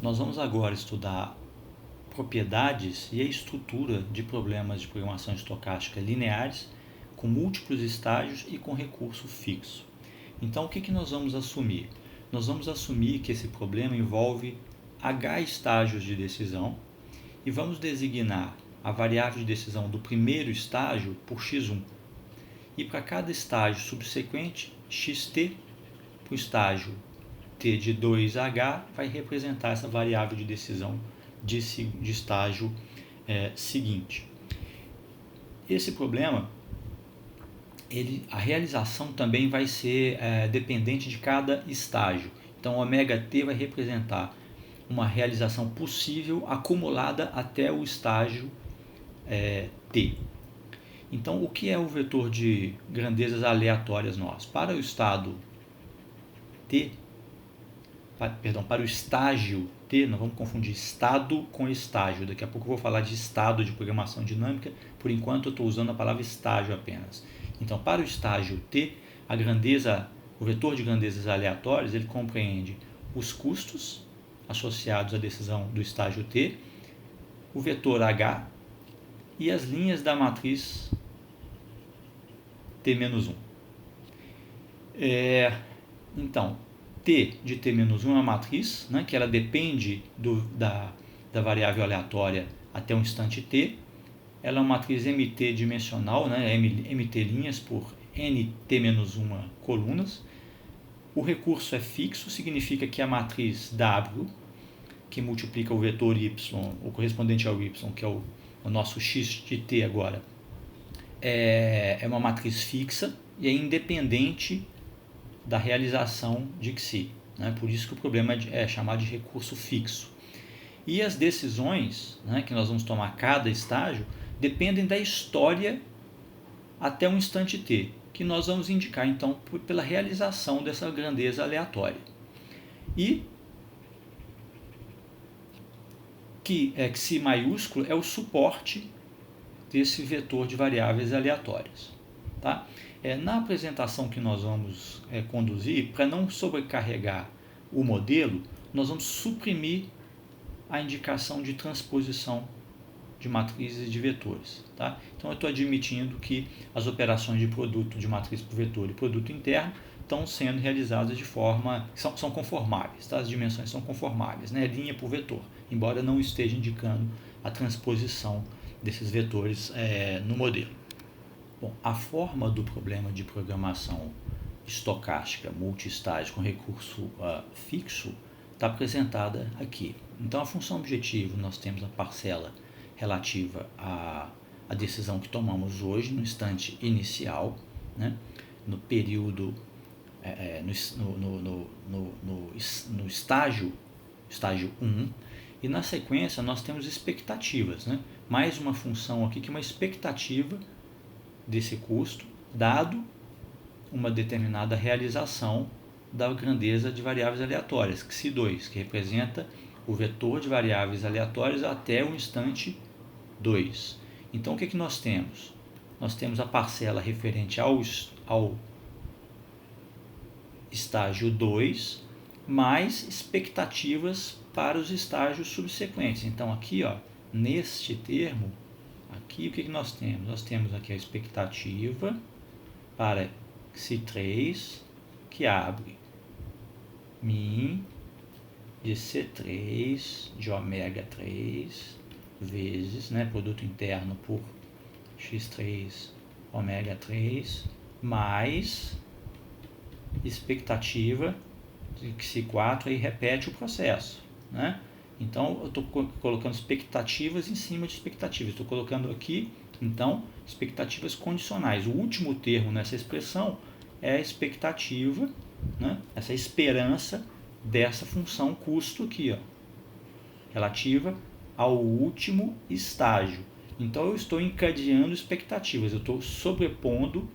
Nós vamos agora estudar propriedades e a estrutura de problemas de programação estocástica lineares com múltiplos estágios e com recurso fixo. Então, o que nós vamos assumir? Nós vamos assumir que esse problema envolve H estágios de decisão e vamos designar a variável de decisão do primeiro estágio por x1. E para cada estágio subsequente, xt, para o estágio t de 2h, vai representar essa variável de decisão de estágio seguinte. Esse problema, a realização também vai ser dependente de cada estágio. Então, ômega-t vai representar uma realização possível acumulada até o estágio t. Então, o que é o vetor de grandezas aleatórias nosso? Para o estado t, para o estágio t, nós vamos confundir estado com estágio. Daqui a pouco eu vou falar de estado de programação dinâmica, por enquanto eu estou usando a palavra estágio apenas. Então, para o estágio t, o vetor de grandezas aleatórias, ele compreende os custos associados à decisão do estágio t, o vetor h e as linhas da matriz t-1. Então, t de t-1 é uma matriz, né, que ela depende da variável aleatória até um instante t. Ela é uma matriz mt dimensional, né, mt linhas por nt-1 colunas. O recurso é fixo, significa que a matriz w, que multiplica o vetor y, o correspondente ao y, que é o nosso x de t agora, é uma matriz fixa e é independente da realização de xi. Né? Por isso que o problema é chamado de recurso fixo. E as decisões, né, que nós vamos tomar a cada estágio dependem da história até um instante t, que nós vamos indicar então pela realização dessa grandeza aleatória. E que xi maiúsculo é o suporte desse vetor de variáveis aleatórias. Tá? Na apresentação que nós vamos conduzir, para não sobrecarregar o modelo, nós vamos suprimir a indicação de transposição de matrizes de vetores. Tá? Então, eu estou admitindo que as operações de produto de matriz por vetor e produto interno estão sendo realizadas de forma... são conformáveis, tá? As dimensões são conformáveis, né? Linha por vetor, embora não esteja indicando a transposição desses vetores no modelo. Bom, a forma do problema de programação estocástica multiestágio com recurso fixo está apresentada aqui. Então, a função objetivo, nós temos a parcela relativa à decisão que tomamos hoje, no instante inicial, né? No período, no estágio 1, e na sequência nós temos expectativas, né? Mais uma função aqui que é uma expectativa desse custo, dado uma determinada realização da grandeza de variáveis aleatórias, xi2, que representa o vetor de variáveis aleatórias até o instante 2. Então, o que nós temos? Nós temos a parcela referente ao estágio 2, mais expectativas para os estágios subsequentes. Então, aqui, neste termo, aqui o que nós temos? Nós temos aqui a expectativa para xi3, que abre min de C3 de ômega 3 vezes, né, produto interno por x3 ômega 3, mais expectativa de xi4, aí repete o processo, né? Então, eu estou colocando expectativas em cima de expectativas. Estou colocando aqui, então, expectativas condicionais. O último termo nessa expressão é a expectativa, né? Essa esperança dessa função custo aqui, relativa ao último estágio. Então, eu estou encadeando expectativas. Eu estou sobrepondo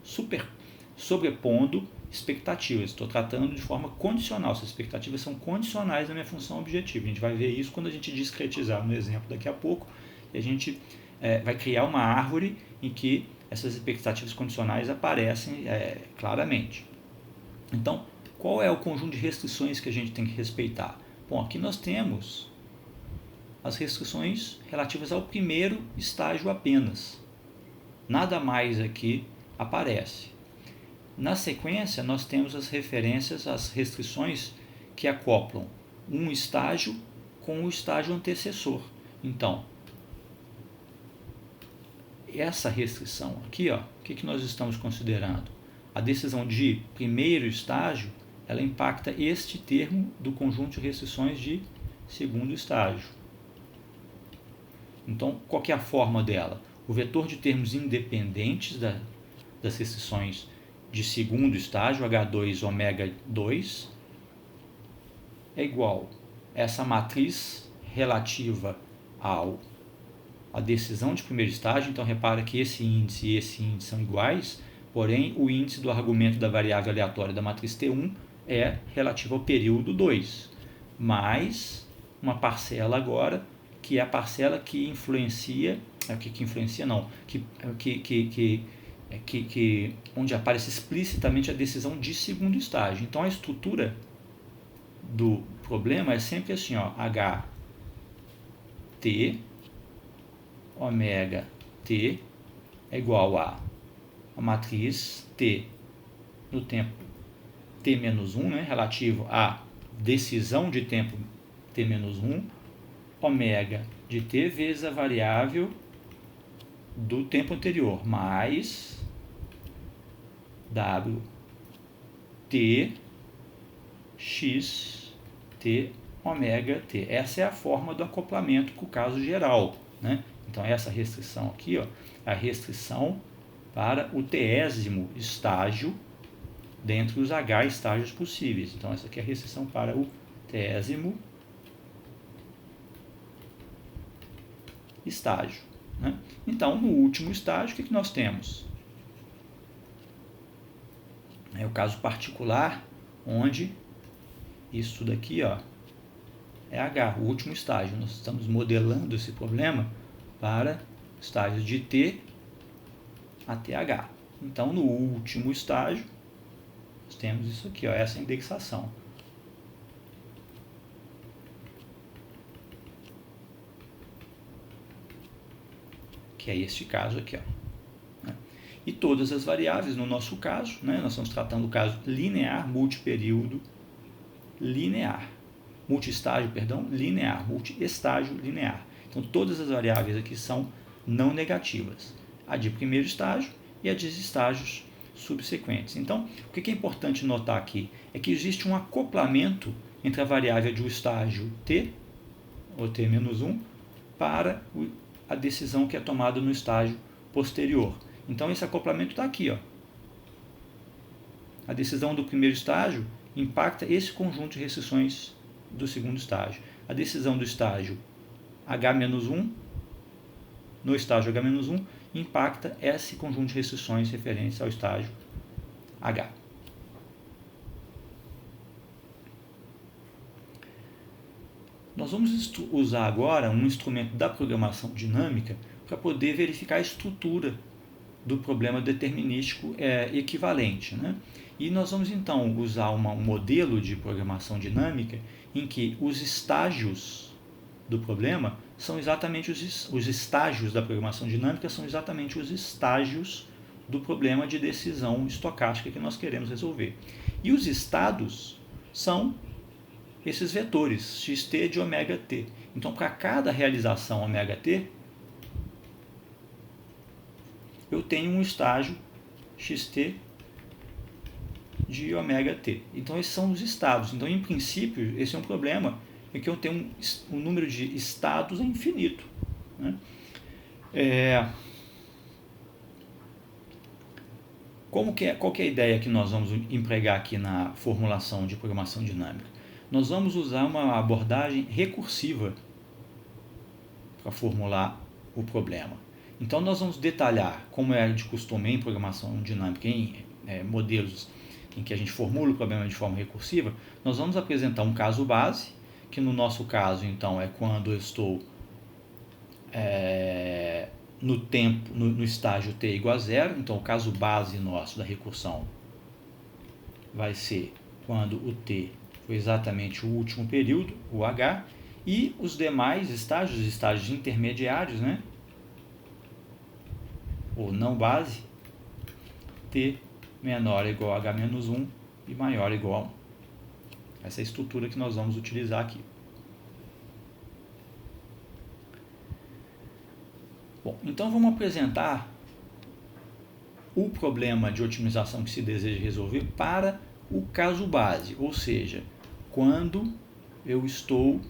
expectativas. Estou tratando de forma condicional. Essas expectativas são condicionais na minha função objetivo. A gente vai ver isso quando a gente discretizar no exemplo daqui a pouco. E a gente vai criar uma árvore em que essas expectativas condicionais aparecem claramente. Então, qual é o conjunto de restrições que a gente tem que respeitar? Bom, aqui nós temos as restrições relativas ao primeiro estágio apenas. Nada mais aqui aparece. Na sequência, nós temos as referências às restrições que acoplam um estágio com o estágio antecessor. Então, essa restrição aqui, o que nós estamos considerando? A decisão de primeiro estágio, ela impacta este termo do conjunto de restrições de segundo estágio. Então, qual que é a forma dela? O vetor de termos independentes das restrições de segundo estágio, H2 ômega 2, é igual a essa matriz relativa à decisão de primeiro estágio. Então, repara que esse índice e esse índice são iguais, porém, o índice do argumento da variável aleatória da matriz T1 é relativo ao período 2, mais uma parcela agora, que é a parcela que influencia, onde aparece explicitamente a decisão de segundo estágio. Então, a estrutura do problema é sempre assim, HT, ômega T é igual a matriz T no tempo T-1, relativo à decisão de tempo T-1, ômega de T vezes a variável do tempo anterior, mais W T x T ômega T. Essa é a forma do acoplamento para o caso geral, né? Então, essa restrição aqui, é a restrição para o tésimo estágio dentre os H estágios possíveis. Então, essa aqui é a restrição para o tésimo estágio, né? Então, no último estágio, o que nós temos? É o caso particular, onde isso daqui é H, o último estágio. Nós estamos modelando esse problema para estágios de T até H. Então, no último estágio, nós temos isso aqui, essa indexação. Que é este caso aqui, né? E todas as variáveis, no nosso caso, né, nós estamos tratando o caso linear, multiperíodo, linear. Multiestágio, linear. Multiestágio, linear. Então, todas as variáveis aqui são não negativas. A de primeiro estágio e a de estágios subsequentes. Então, o que é importante notar aqui é que existe um acoplamento entre a variável do estágio T, ou T-1, para a decisão que é tomada no estágio posterior. Então, esse acoplamento está aqui. A decisão do primeiro estágio impacta esse conjunto de restrições do segundo estágio. A decisão do estágio H-1, no estágio H-1, impacta esse conjunto de restrições referentes ao estágio H. Nós vamos usar agora um instrumento da programação dinâmica para poder verificar a estrutura do problema determinístico equivalente, né? E nós vamos então usar um modelo de programação dinâmica em que os estágios do problema são exatamente os estágios da programação dinâmica são exatamente os estágios do problema de decisão estocástica que nós queremos resolver. E os estados são esses vetores, xt de ômega t. Então, para cada realização ômega t, eu tenho um estágio xt de ômega t. Então, esses são os estados. Então, em princípio, esse é um problema em que eu tenho um número de estados infinito, né? Qual que é a ideia que nós vamos empregar aqui na formulação de programação dinâmica? Nós vamos usar uma abordagem recursiva para formular o problema. Então, nós vamos detalhar, como é de costume em programação dinâmica, em modelos em que a gente formula o problema de forma recursiva. Nós vamos apresentar um caso base, que no nosso caso, então, é quando eu estou no estágio t igual a 0. Então, o caso base nosso da recursão vai ser quando o t foi exatamente o último período, o h, E os demais estágios, estágios intermediários, né? Ou não base, T menor ou igual a H menos 1 e maior ou igual a 1. Essa é a estrutura que nós vamos utilizar aqui. Bom, então vamos apresentar o problema de otimização que se deseja resolver para o caso base, ou seja, quando eu estou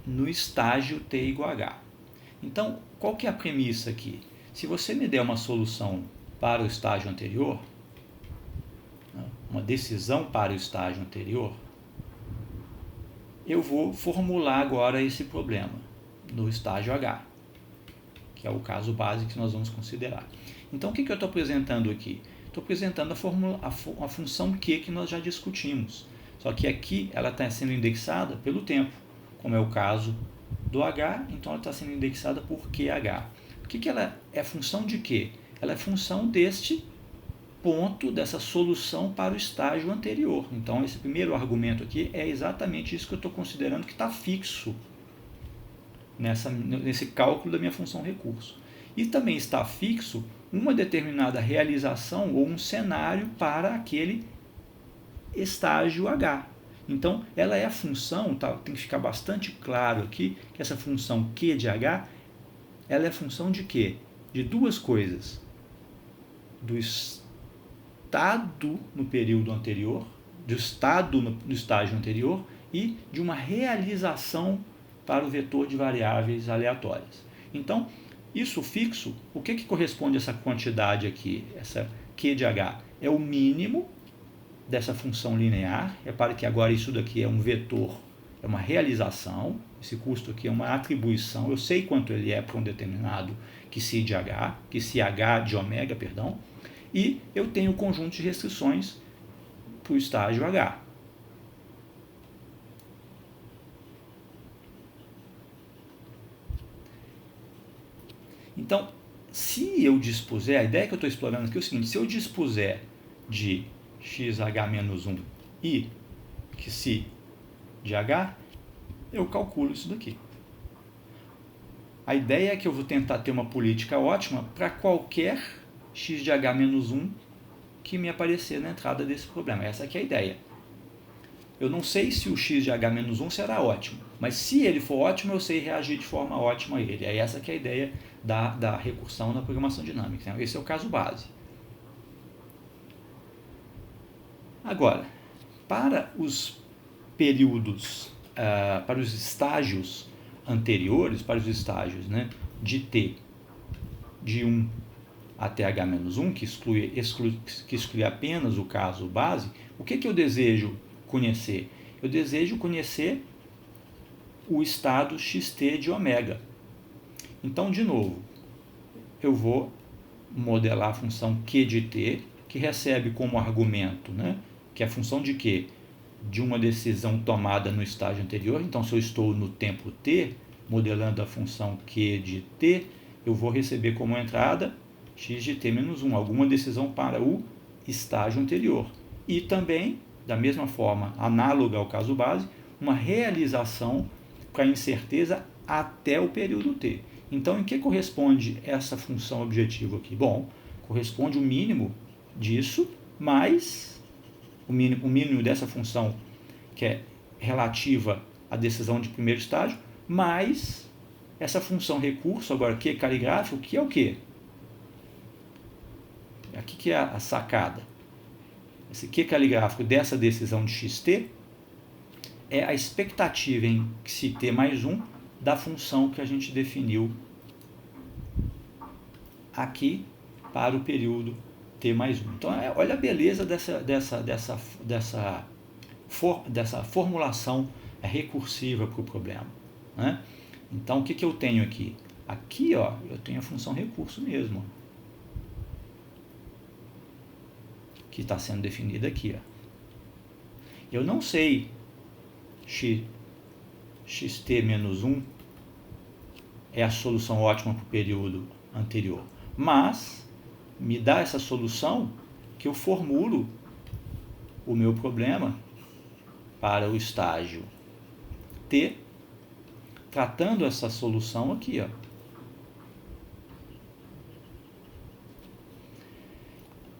no estágio T igual a H. Então, qual que é a premissa aqui? Se você me der uma solução para o estágio anterior, uma decisão para o estágio anterior, eu vou formular agora esse problema no estágio H, que é o caso base que nós vamos considerar. Então, o que eu estou apresentando aqui? Estou apresentando a função Q que nós já discutimos. Só que aqui ela está sendo indexada pelo tempo, como é o caso do H, então ela está sendo indexada por QH. O que ela é função de quê? Ela é função deste ponto, dessa solução para o estágio anterior. Então, esse primeiro argumento aqui é exatamente isso que eu estou considerando que está fixo nesse cálculo da minha função recurso. E também está fixo uma determinada realização ou um cenário para aquele estágio H. Então, ela é a função, tá? Tem que ficar bastante claro aqui, que essa função Q de H, ela é função de quê? De duas coisas. Do estado no período anterior, do estado no estágio anterior e de uma realização para o vetor de variáveis aleatórias. Então, isso fixo, o que corresponde a essa quantidade aqui, essa Q de H? É o mínimo dessa função linear. Repare que agora isso daqui é um vetor, é uma realização, esse custo aqui é uma atribuição, eu sei quanto ele é para um determinado que si de H, que si H de ômega, perdão, e eu tenho um conjunto de restrições para o estágio H. Então, se eu dispuser, a ideia que eu estou explorando aqui é o seguinte, se eu dispuser de xh-1 e que si de H, eu calculo isso daqui. A ideia é que eu vou tentar ter uma política ótima para qualquer x de h-1 que me aparecer na entrada desse problema. Essa aqui é a ideia. Eu não sei se o x de h-1 será ótimo, mas se ele for ótimo, eu sei reagir de forma ótima a ele. É essa que é a ideia da recursão na programação dinâmica. Esse é o caso base. Agora, para os períodos, para os estágios anteriores, para os estágios, né, de T de 1 até H-1, que exclui apenas o caso base, o que eu desejo conhecer? Eu desejo conhecer o estado xt de ômega. Então, de novo, eu vou modelar a função Q de T, que recebe como argumento, né, que é a função de quê? De uma decisão tomada no estágio anterior. Então, se eu estou no tempo T, modelando a função Q de T, eu vou receber como entrada x de t menos 1, alguma decisão para o estágio anterior. E também, da mesma forma, análoga ao caso base, uma realização para a incerteza até o período t. Então, em que corresponde essa função objetivo aqui? Bom, corresponde o mínimo disso, mais o mínimo dessa função, que é relativa à decisão de primeiro estágio, mais essa função recurso, agora Q caligráfico, que é o quê? Aqui que é a sacada. Esse Q caligráfico dessa decisão de xt é a expectativa em se t mais 1 da função que a gente definiu aqui para o período t mais 1. Então, olha a beleza dessa formulação recursiva para o problema, né? Então, o que eu tenho aqui? Aqui, ó, eu tenho a função recurso mesmo, que está sendo definida aqui. Ó. Eu não sei xt menos 1 é a solução ótima para o período anterior, mas me dá essa solução que eu formulo o meu problema para o estágio t tratando essa solução aqui, ó.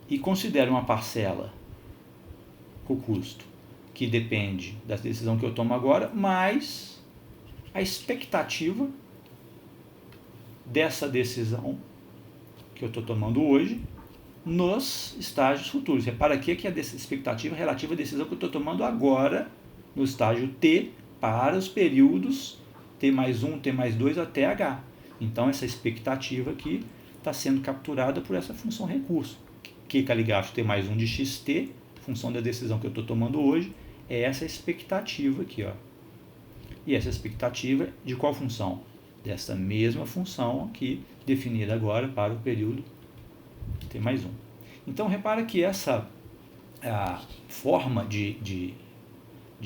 E considero uma parcela com custo que depende da decisão que eu tomo agora, mais a expectativa dessa decisão que eu estou tomando hoje nos estágios futuros. Repara aqui que a expectativa relativa à decisão que eu estou tomando agora no estágio T para os períodos T mais 1, T mais 2 até H. Então, essa expectativa aqui está sendo capturada por essa função recurso. Q caligrafo T mais 1 de xt, função da decisão que eu estou tomando hoje, é essa expectativa aqui, ó. E essa expectativa de qual função? Dessa mesma função aqui, definida agora para o período T mais 1. Então, repara que essa forma de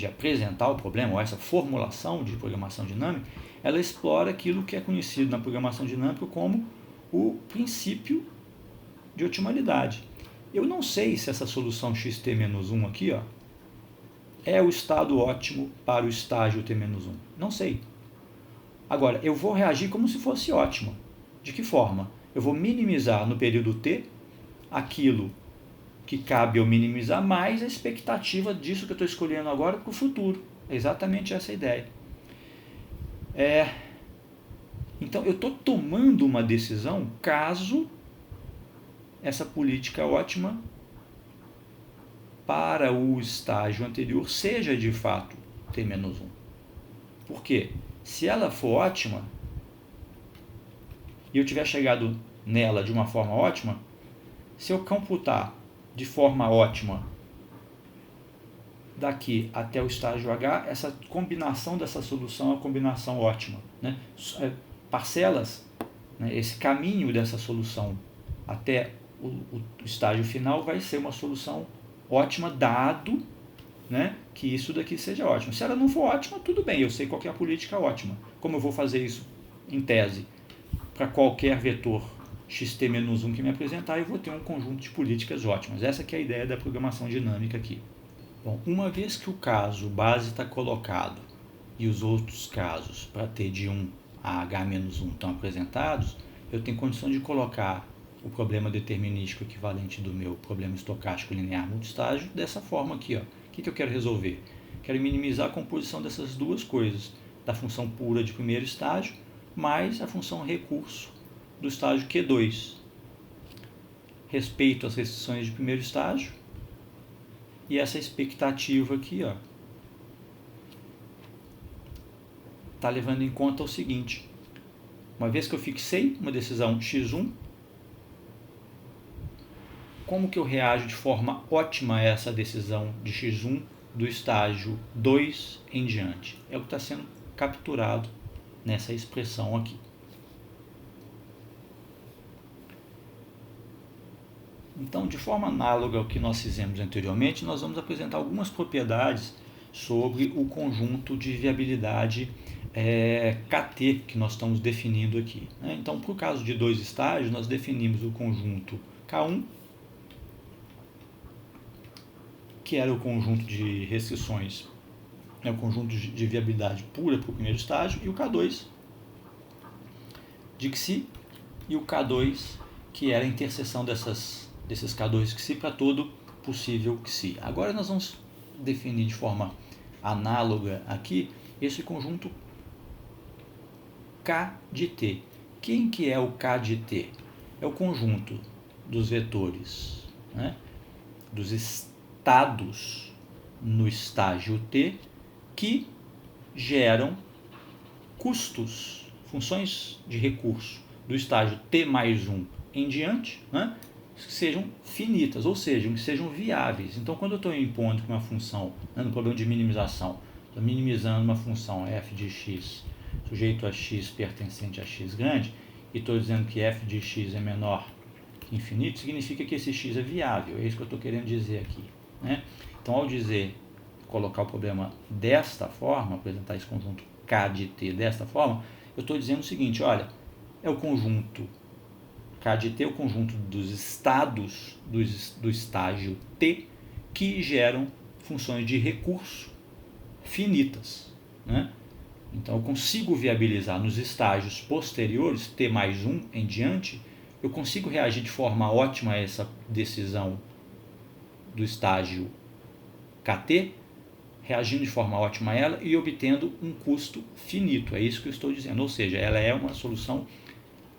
apresentar o problema, ou essa formulação de programação dinâmica, ela explora aquilo que é conhecido na programação dinâmica como o princípio de otimalidade. Eu não sei se essa solução xt-1 aqui, ó, é o estado ótimo para o estágio t-1. Não sei. Agora, eu vou reagir como se fosse ótima. De que forma? Eu vou minimizar no período t aquilo que cabe eu minimizar, mais a expectativa disso que eu estou escolhendo agora para o futuro. É exatamente essa a ideia. Então, eu estou tomando uma decisão caso essa política ótima para o estágio anterior seja de fato t-1. Por quê? Se ela for ótima e eu tiver chegado nela de uma forma ótima, se eu computar de forma ótima daqui até o estágio H, essa combinação dessa solução é uma combinação ótima, né? Parcelas, né? Esse caminho dessa solução até o estágio final vai ser uma solução ótima, dado, né, que isso daqui seja ótimo. Se ela não for ótima, tudo bem, eu sei qual que é a política ótima. Como eu vou fazer isso em tese para qualquer vetor xt-1 que me apresentar, eu vou ter um conjunto de políticas ótimas. Essa que é a ideia da programação dinâmica aqui. Bom, uma vez que o caso base está colocado e os outros casos para t de 1 a h-1 estão apresentados, eu tenho condição de colocar o problema determinístico equivalente do meu problema estocástico linear multistágio dessa forma aqui, ó. O que eu quero resolver? Quero minimizar a composição dessas duas coisas, da função pura de primeiro estágio mais a função recurso do estágio Q2. Respeito às restrições de primeiro estágio e essa expectativa aqui, ó, está levando em conta o seguinte: uma vez que eu fixei uma decisão x1, como que eu reajo de forma ótima a essa decisão de x1 do estágio 2 em diante? É o que está sendo capturado nessa expressão aqui. Então, de forma análoga ao que nós fizemos anteriormente, nós vamos apresentar algumas propriedades sobre o conjunto de viabilidade KT que nós estamos definindo aqui. Então, para o caso de dois estágios, nós definimos o conjunto K1, que era o conjunto de restrições, o conjunto de viabilidade pura para o primeiro estágio, e o K2 de Xi, e o K2 que era a interseção desses K2 Xi para todo possível Xi. Agora nós vamos definir de forma análoga aqui esse conjunto K de T. Quem que é o K de T? É o conjunto dos vetores, né, dos estados no estágio T que geram custos, funções de recurso do estágio T mais 1 em diante, né, que sejam finitas, ou seja, que sejam viáveis. Então, quando eu estou impondo que uma função, né, no problema de minimização, estou minimizando uma função f de x sujeito a x pertencente a x grande, e estou dizendo que f de x é menor que infinito, significa que esse x é viável. É isso que eu estou querendo dizer aqui, né? Então, ao dizer, colocar o problema desta forma, apresentar esse conjunto K de T desta forma, eu estou dizendo o seguinte: olha, é o conjunto K de T, o conjunto dos estados do estágio T que geram funções de recurso finitas, né? Então eu consigo viabilizar nos estágios posteriores, T mais 1 em diante, eu consigo reagir de forma ótima a essa decisão do estágio KT, reagindo de forma ótima a ela e obtendo um custo finito. É isso que eu estou dizendo. Ou seja, ela é uma solução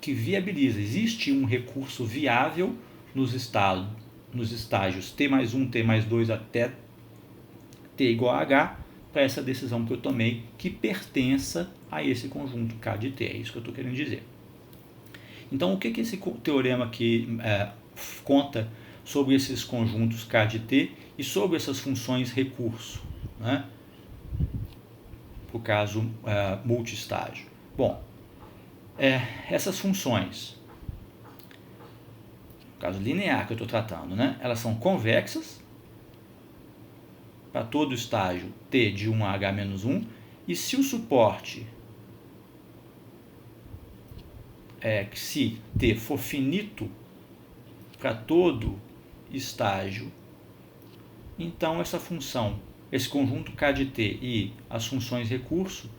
que viabiliza. Existe um recurso viável nos estágios T mais 1, T mais 2 até T igual a H para essa decisão que eu tomei que pertença a esse conjunto K de T. É isso que eu estou querendo dizer. Então, o que esse teorema aqui conta sobre esses conjuntos K de T e sobre essas funções recurso, né? Por caso multiestágio. Bom, essas funções, no caso linear que eu estou tratando, né? Elas são convexas para todo estágio T de 1 a H-1, e se o suporte se T for finito para todo estágio, então essa função, esse conjunto K de T e as funções recurso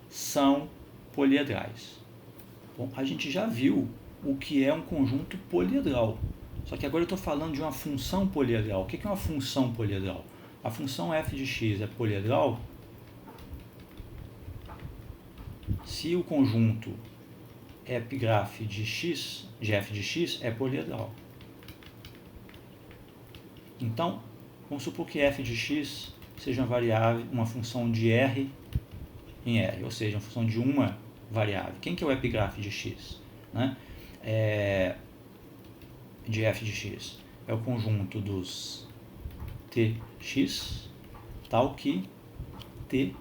são poliedrais. Bom, a gente já viu o que é um conjunto poliedral, só que agora eu estou falando de uma função poliedral. O que é uma função poliedral? A função f de x é poliedral se o conjunto epigraf de f de x é poliedral. Então, vamos supor que f de x seja uma variável, uma função de r em R, ou seja, uma função de uma variável. Quem que é o epigraf de x? Né? De f de x? É o conjunto dos tx, tal que t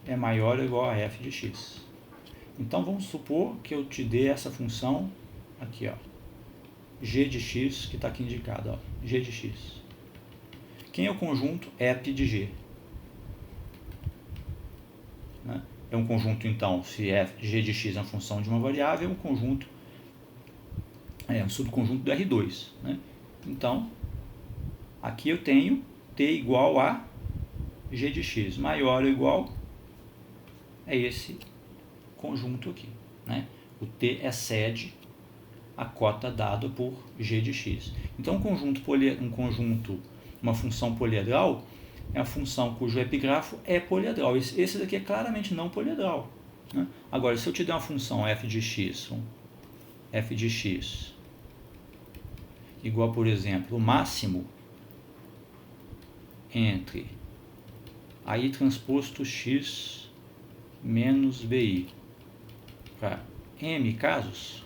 é maior ou igual a f de x. Então, vamos supor que eu te dê essa função aqui, ó, g de x, que está aqui indicado, ó, g de x. Quem é o conjunto ep de g? Né? É um conjunto, então, se g de x é uma função de uma variável, é um conjunto, um subconjunto do R2. Né? Então, aqui eu tenho t igual a g de x, maior ou igual a esse conjunto aqui. Né? O t excede a cota dada por g de x. Então, uma função poliedral é uma função cujo epigrafo é poliedral. Esse daqui é claramente não poliedral. Né? Agora, se eu te der uma função f de x igual, por exemplo, o máximo entre AI transposto x menos bi para m casos,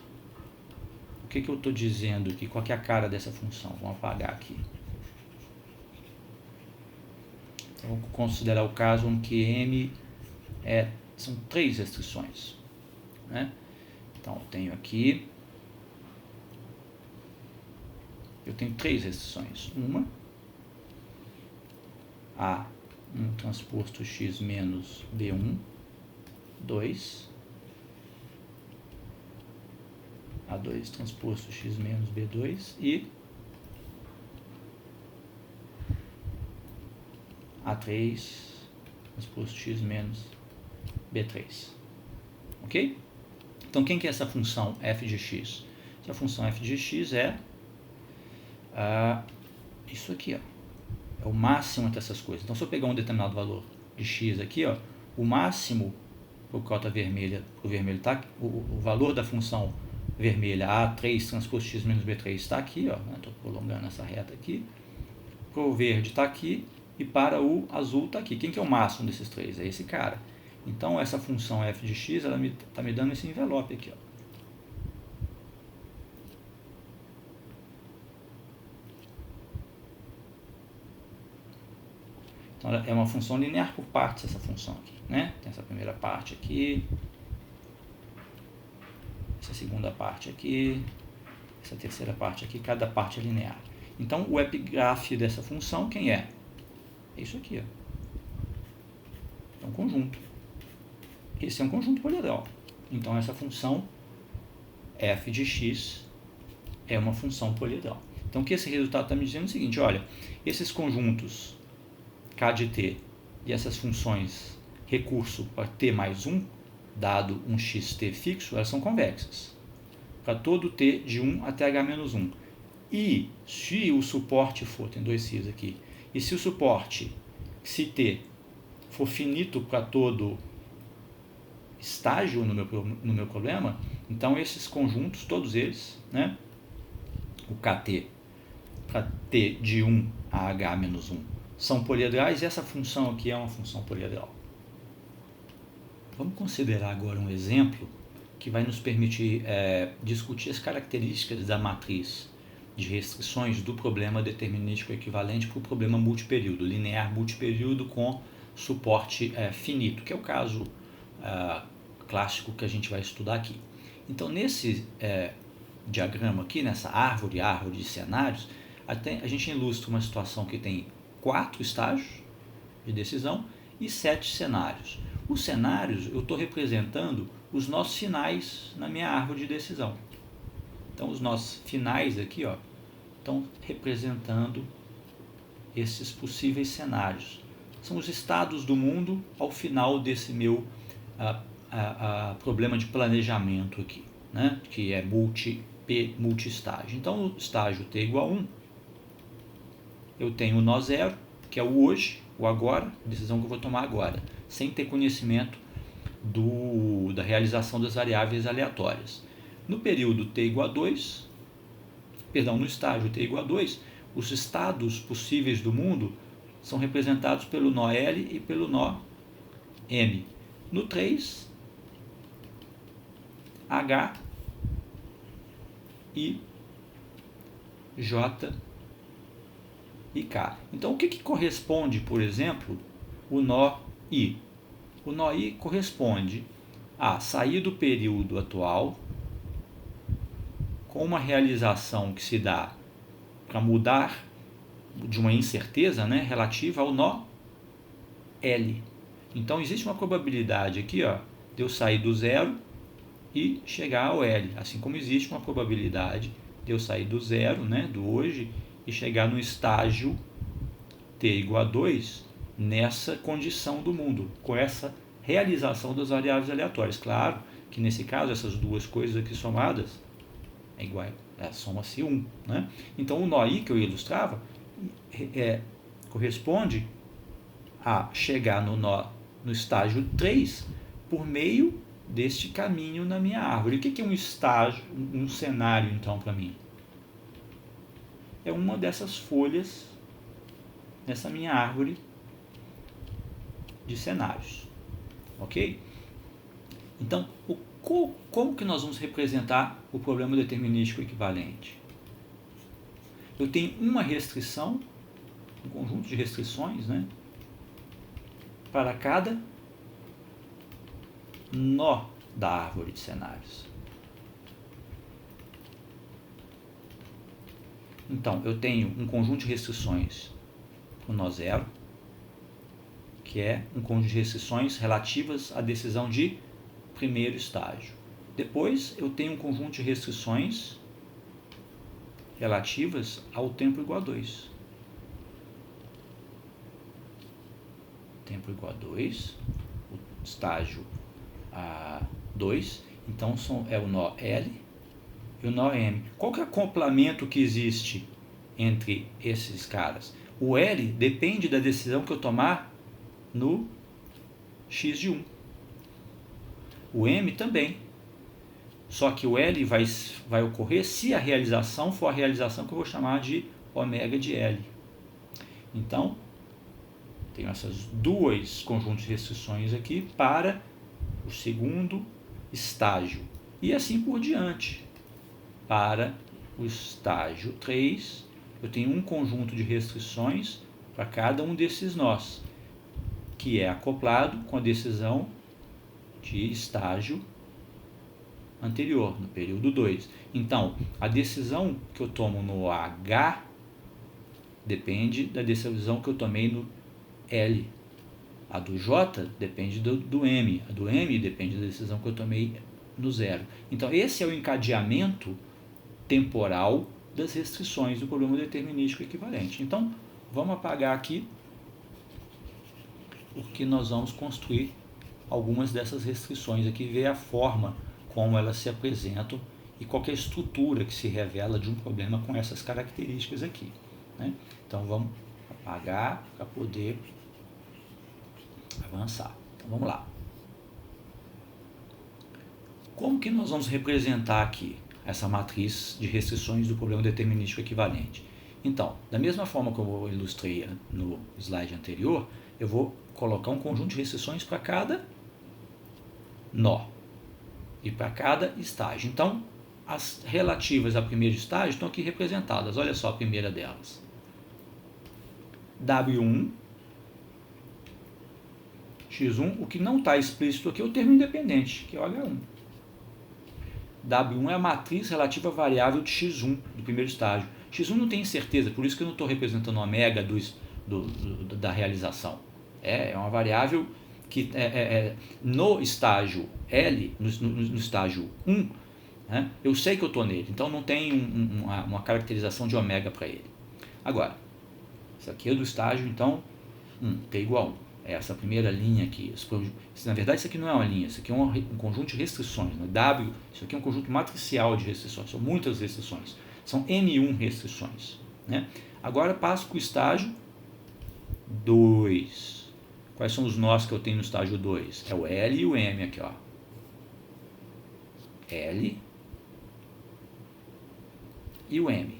o que eu estou dizendo aqui? Qual que é a cara dessa função? Vamos apagar aqui. Então, vou considerar o caso em que m são 3 restrições. Né? Então, eu tenho aqui, eu tenho 3 restrições. Uma, A1 transposto x menos B1. 2, A2 transposto x menos B2 e A3 transposto x menos B3. Ok? Então, quem que é essa função f de x? Essa função f de x é isso aqui, ó. É o máximo entre essas coisas. Então, se eu pegar um determinado valor de x aqui, ó, o máximo por cota vermelha, o vermelho tá, o valor da função vermelha A3 transposto x menos B3 está aqui, ó, estou prolongando essa reta aqui, para o verde está aqui e para o azul está aqui. Quem que é o máximo desses três? É esse cara. Então, essa função f de x está me dando esse envelope aqui, ó. Então, é uma função linear por partes, essa função aqui, né? Tem essa primeira parte aqui, essa segunda parte aqui, essa terceira parte aqui, cada parte é linear. Então, o epigraf dessa função, quem é? É isso aqui, ó. É um conjunto. Esse é um conjunto poliedral. Então, essa função f de x é uma função poliedral. Então, o que esse resultado está me dizendo é o seguinte, olha, esses conjuntos K de T e essas funções recurso para t mais 1, dado um xt fixo, elas são convexas. Para todo t de 1 até h-1. E se o suporte for, tem dois x's aqui, e se o suporte, se t for finito para todo estágio no meu problema, então esses conjuntos, todos eles, né, o kt para t de 1 a h-1, são poliedrais, e essa função aqui é uma função poliedral. Vamos considerar agora um exemplo que vai nos permitir discutir as características da matriz de restrições do problema determinístico equivalente para o problema multiperíodo, linear multiperíodo com suporte finito, que é o caso clássico que a gente vai estudar aqui. Então, nesse diagrama aqui, nessa árvore de cenários, a gente ilustra uma situação que tem 4 estágios de decisão e 7 cenários. Os cenários, eu estou representando os nossos finais na minha árvore de decisão. Então, os nossos finais aqui, ó, estão representando esses possíveis cenários. São os estados do mundo ao final desse meu problema de planejamento aqui, né? Que é multi-estágio. Então, no estágio t igual a 1, eu tenho o nó zero, que é o hoje, o agora, a decisão que eu vou tomar agora, sem ter conhecimento da realização das variáveis aleatórias. No período t igual a 2, no estágio t igual a 2, os estados possíveis do mundo são representados pelo nó L e pelo nó M. No 3, H e J e K. Então, o que corresponde, por exemplo, o nó I? O nó I corresponde a sair do período atual com uma realização que se dá para mudar de uma incerteza, né, relativa ao nó L. Então, existe uma probabilidade aqui, ó, de eu sair do zero e chegar ao L, assim como existe uma probabilidade de eu sair do zero, né, do hoje, e chegar no estágio t igual a 2 nessa condição do mundo, com essa realização das variáveis aleatórias. Claro que nesse caso essas duas coisas aqui somadas é igual, soma-se 1, né? Então o nó I que eu ilustrava corresponde a chegar no estágio 3 por meio deste caminho na minha árvore. O que é um estágio, um cenário então para mim? É uma dessas folhas nessa minha árvore de cenários, ok? Então, como que nós vamos representar o problema determinístico equivalente? Eu tenho uma restrição, um conjunto de restrições, né, para cada nó da árvore de cenários. Então, eu tenho um conjunto de restrições para o nó zero, que é um conjunto de restrições relativas à decisão de primeiro estágio. Depois, eu tenho um conjunto de restrições relativas ao tempo igual a 2. Tempo igual a 2, o estágio a 2, então é o nó L e o nó M. Qual que é o acoplamento que existe entre esses caras? O L depende da decisão que eu tomar no x de 1. O M também. Só que o L vai ocorrer se a realização for a realização que eu vou chamar de ômega de L. Então, tenho essas duas conjuntos de restrições aqui para o segundo estágio. E assim por diante. Para o estágio 3, eu tenho um conjunto de restrições para cada um desses nós, que é acoplado com a decisão de estágio anterior, no período 2. Então, a decisão que eu tomo no H depende da decisão que eu tomei no L. A do J depende do M. A do M depende da decisão que eu tomei no zero. Então, esse é o encadeamento temporal das restrições do problema determinístico equivalente. Então, vamos apagar aqui o que nós vamos construir algumas dessas restrições aqui, ver a forma como elas se apresentam e qual é a estrutura que se revela de um problema com essas características aqui, né? Então vamos apagar para poder avançar. Então vamos lá. Como que nós vamos representar aqui essa matriz de restrições do problema determinístico equivalente? Então, da mesma forma como eu ilustrei no slide anterior, eu vou colocar um conjunto de restrições para cada nó e para cada estágio. Então, as relativas ao primeiro estágio estão aqui representadas. Olha só a primeira delas. W1, X1, o que não está explícito aqui é o termo independente, que é o H1. W1 é a matriz relativa à variável de X1 do primeiro estágio. X1 não tem certeza, por isso que eu não estou representando o ômega da realização. É uma variável que no estágio L, no estágio 1, né, eu sei que eu estou nele, então não tem uma caracterização de ômega para ele. Agora, isso aqui é do estágio, então, T igual a 1. Essa primeira linha aqui, na verdade isso aqui não é uma linha, isso aqui é um conjunto de restrições, né? W, isso aqui é um conjunto matricial de restrições, são muitas restrições, são M1 restrições, né? Agora passo para o estágio 2. Quais são os nós que eu tenho no estágio 2? É o L e o M aqui, ó. L e o M.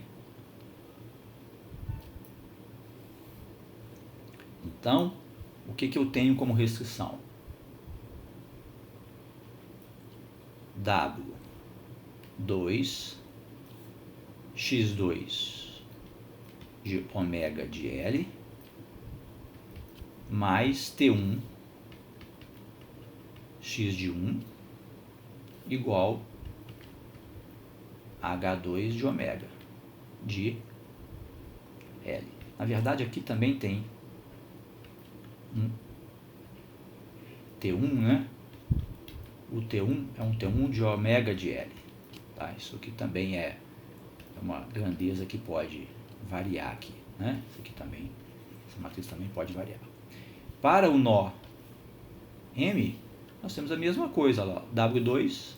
Então, o que eu tenho como restrição? W2, X2 de ômega de L, mais T1, X de 1, igual a H2 de ômega de L. Na verdade, aqui também tem T1, né? O T1 é um T1 de ômega de L. Tá? Isso aqui também é uma grandeza que pode variar aqui, né? Isso aqui também, essa matriz também pode variar. Para o nó M, nós temos a mesma coisa lá, W2,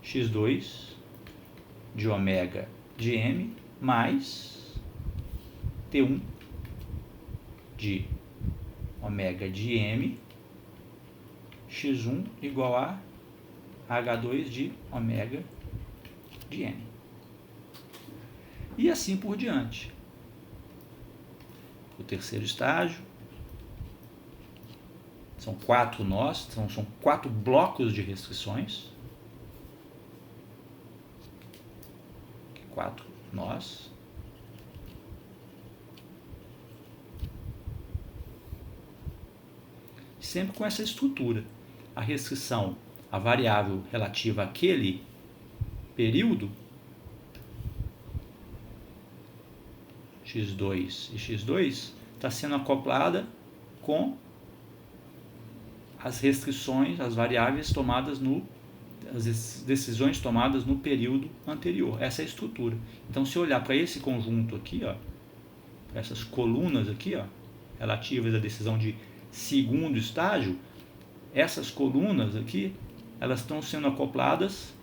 X2 de ômega de M, mais T1 de ômega de M, X1 igual a H2 de ômega de M. E assim por diante. O terceiro estágio, são 4 nós, são 4 blocos de restrições. 4 nós. Sempre com essa estrutura. A restrição, a variável relativa àquele período, X2 e X2, está sendo acoplada com as restrições, as variáveis tomadas as decisões tomadas no período anterior. Essa é a estrutura. Então, se eu olhar para esse conjunto aqui, ó, para essas colunas aqui, ó, relativas à decisão de segundo estágio, essas colunas aqui, elas estão sendo acopladas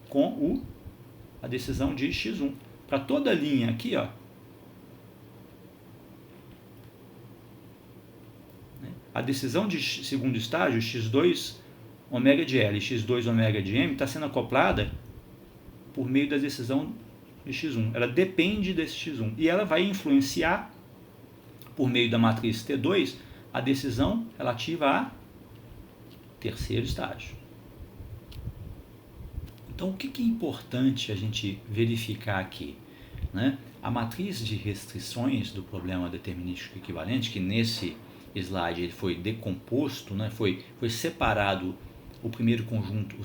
com a decisão de X1. Para toda a linha aqui, ó, a decisão de segundo estágio, X2 ômega de L e X2 ômega de M, está sendo acoplada por meio da decisão de X1. Ela depende desse X1 e ela vai influenciar, por meio da matriz T2, a decisão relativa a terceiro estágio. Então, o que é importante a gente verificar aqui, né? A matriz de restrições do problema determinístico equivalente, que nesse slide ele foi decomposto, né? Foi separado o primeiro conjunto,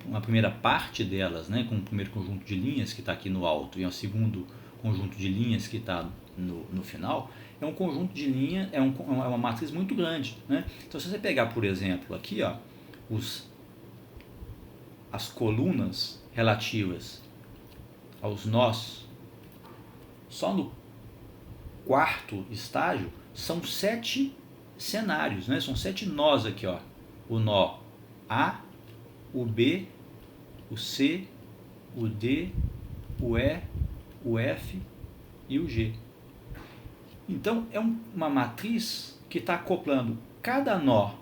uma primeira parte delas, né? Com o primeiro conjunto de linhas que está aqui no alto e o segundo conjunto de linhas que está no final. É um conjunto de linhas, é uma matriz muito grande, né? Então, se você pegar, por exemplo, aqui, ó, as colunas relativas aos nós, só no quarto estágio, são 7 cenários, né? São 7 nós aqui, ó. O nó A, o B, o C, o D, o E, o F e o G. Então, é uma matriz que está acoplando cada nó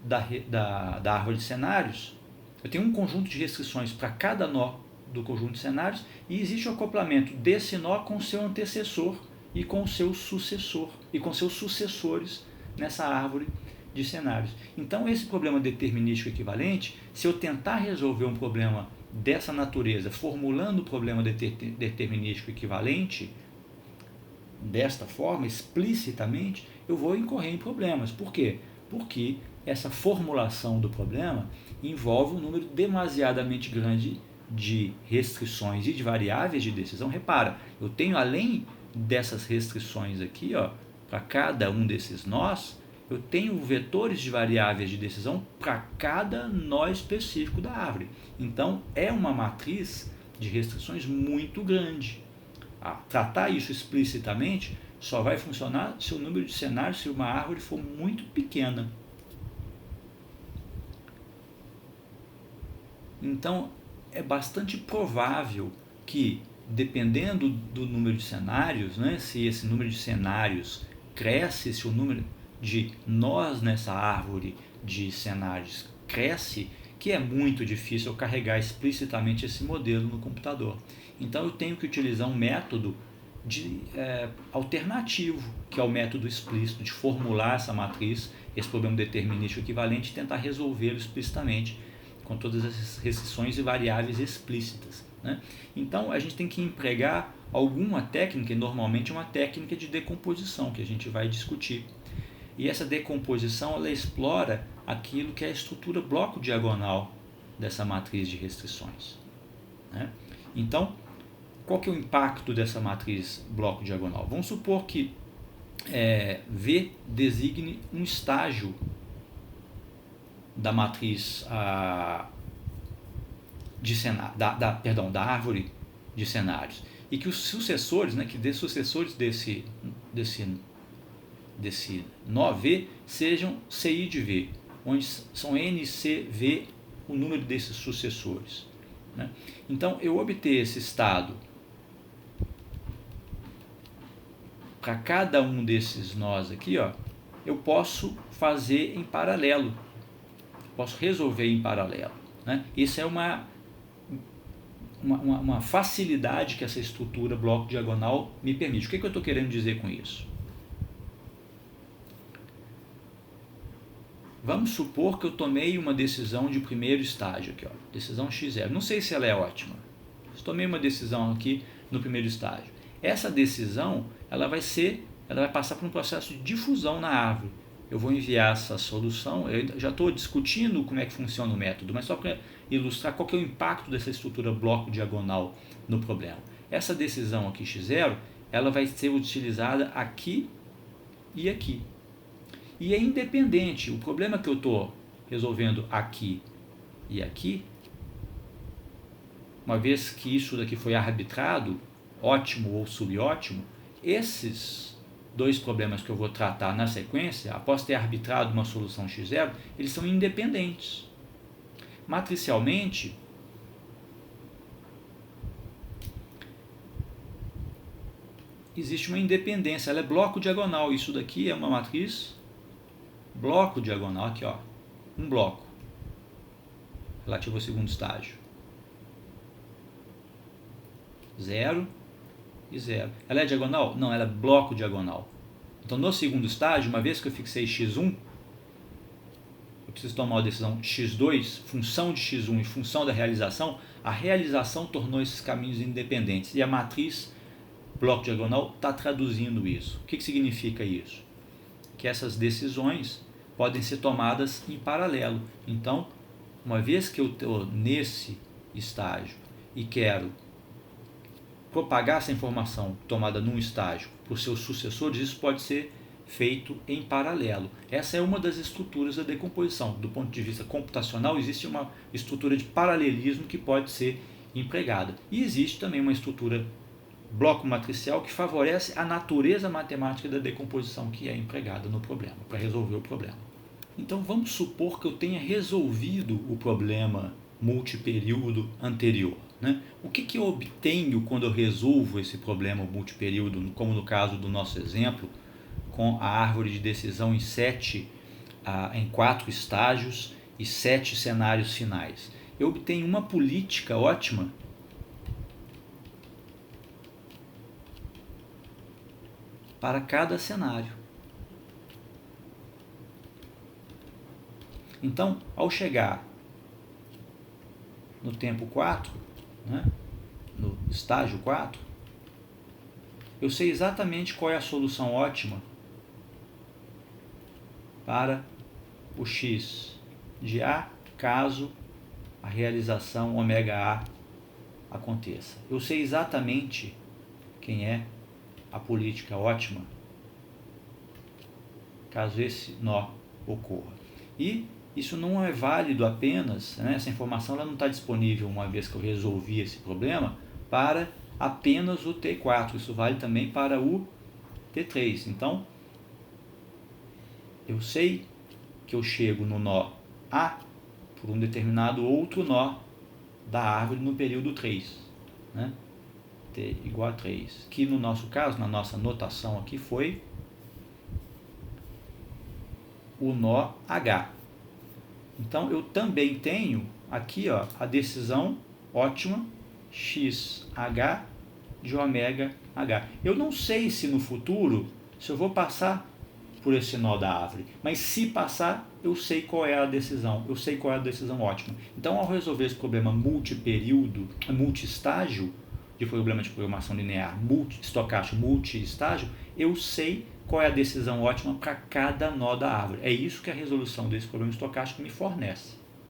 da árvore de cenários. Eu tenho um conjunto de restrições para cada nó do conjunto de cenários e existe o acoplamento desse nó com o seu antecessor e com o seu sucessor e com seus sucessores nessa árvore de cenários. Então, esse problema determinístico equivalente, se eu tentar resolver um problema dessa natureza formulando o problema determinístico equivalente desta forma, explicitamente, eu vou incorrer em problemas. Por quê? Porque essa formulação do problema envolve um número demasiadamente grande de restrições e de variáveis de decisão. Repara, eu tenho, além dessas restrições aqui, para cada um desses nós, eu tenho vetores de variáveis de decisão para cada nó específico da árvore. Então, é uma matriz de restrições muito grande. Tratar isso explicitamente só vai funcionar se o número de cenários, se uma árvore for muito pequena. Então, é bastante provável que, dependendo do número de cenários, né, se esse número de cenários cresce, se o número de nós nessa árvore de cenários cresce, que é muito difícil eu carregar explicitamente esse modelo no computador. Então eu tenho que utilizar um método alternativo, que é o método explícito, de formular essa matriz, esse problema determinístico equivalente, e tentar resolvê-lo explicitamente, com todas essas restrições e variáveis explícitas, né? Então a gente tem que empregar alguma técnica, e normalmente uma técnica de decomposição, que a gente vai discutir. E essa decomposição, ela explora aquilo que é a estrutura bloco diagonal dessa matriz de restrições, né? Então, qual que é o impacto dessa matriz bloco diagonal? Vamos supor que V designe um estágio da matriz da árvore de cenários, e que os sucessores, né, que sucessores desse nó V sejam CI de V, onde são N, C, V o número desses sucessores, né? Então, eu obter esse estado para cada um desses nós aqui, eu posso fazer em paralelo, posso resolver em paralelo, né? Isso é uma facilidade que essa estrutura bloco diagonal me permite. O que eu estou querendo dizer com isso? Vamos supor que eu tomei uma decisão de primeiro estágio aqui, decisão X0. Não sei se ela é ótima. Eu tomei uma decisão aqui no primeiro estágio. Essa decisão, ela vai passar por um processo de difusão na árvore. Eu vou enviar essa solução. Eu já estou discutindo como é que funciona o método, mas só para ilustrar qual que é o impacto dessa estrutura bloco diagonal no problema. Essa decisão aqui X0, ela vai ser utilizada aqui e aqui. E é independente. O problema que eu estou resolvendo aqui e aqui, uma vez que isso daqui foi arbitrado, ótimo ou subótimo, esses dois problemas que eu vou tratar na sequência, após ter arbitrado uma solução X0, eles são independentes. Matricialmente, existe uma independência, ela é bloco diagonal. Isso daqui é uma matriz bloco diagonal, aqui, um bloco relativo ao segundo estágio, 0 e 0. Ela é diagonal? Não, ela é bloco diagonal. Então, no segundo estágio, uma vez que eu fixei x1, eu preciso tomar uma decisão x2, função de x1 e função da realização. A realização tornou esses caminhos independentes, e a matriz bloco diagonal está traduzindo isso. O que significa isso? Que essas decisões podem ser tomadas em paralelo. Então, uma vez que eu estou nesse estágio e quero propagar essa informação tomada num estágio para os seus sucessores, isso pode ser feito em paralelo. Essa é uma das estruturas da decomposição. Do ponto de vista computacional, existe uma estrutura de paralelismo que pode ser empregada. E existe também uma estrutura bloco matricial que favorece a natureza matemática da decomposição que é empregada no problema, para resolver o problema. Então vamos supor que eu tenha resolvido o problema multiperíodo anterior. Né? O que eu obtenho quando eu resolvo esse problema multiperíodo, como no caso do nosso exemplo, com a árvore de decisão em 4 estágios e 7 cenários finais? Eu obtenho uma política ótima para cada cenário. Então, ao chegar no tempo 4, né, no estágio 4, eu sei exatamente qual é a solução ótima para o x de A, caso a realização ômega A aconteça. Eu sei exatamente quem é a política ótima caso esse nó ocorra. E isso não é válido apenas, né, essa informação ela não está disponível uma vez que eu resolvi esse problema para apenas o T4, isso vale também para o T3. Então, eu sei que eu chego no nó A por um determinado outro nó da árvore no período 3, né? T igual a 3, que no nosso caso, na nossa notação aqui, foi o nó H. Então, eu também tenho aqui a decisão ótima XH de ômega H. Eu não sei se no futuro, se eu vou passar por esse nó da árvore, mas se passar, eu sei qual é a decisão, eu sei qual é a decisão ótima. Então, ao resolver esse problema multiperíodo, multiestágio, de problema de programação linear, estocástico, multiestágio, eu sei qual é a decisão ótima para cada nó da árvore. É isso que a resolução desse problema estocástico me fornece.